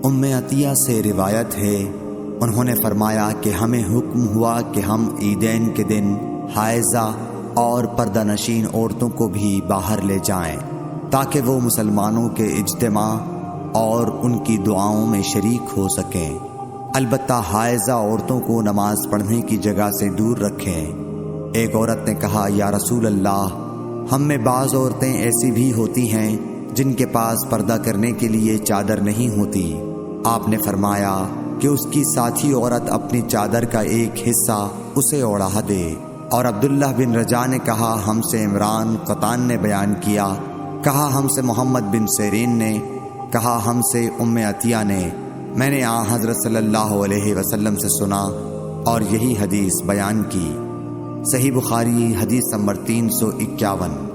عطیہ سے روایت ہے، انہوں نے فرمایا کہ ہمیں حکم ہوا کہ ہم عیدین کے دن حائضہ اور پردہ نشین عورتوں کو بھی باہر لے جائیں تاکہ وہ مسلمانوں کے اجتماع اور ان کی دعاؤں میں شریک ہو سکیں، البتہ حائضہ عورتوں کو نماز پڑھنے کی جگہ سے دور رکھیں۔ ایک عورت نے کہا، یا رسول اللہ، ہم میں بعض عورتیں ایسی بھی ہوتی ہیں جن کے پاس پردہ کرنے کے لیے چادر نہیں ہوتی۔ آپ نے فرمایا کہ اس کی ساتھی عورت اپنی چادر کا ایک حصہ اسے اوڑھا دے۔ اور عبداللہ بن رجاء نے کہا، ہم سے عمران قطان نے بیان کیا، کہا ہم سے محمد بن سیرین نے، کہا ہم سے عطیہ نے، میں نے حضرت صلی اللہ علیہ وسلم سے سنا اور یہی حدیث بیان کی۔ صحیح بخاری حدیث نمبر 351۔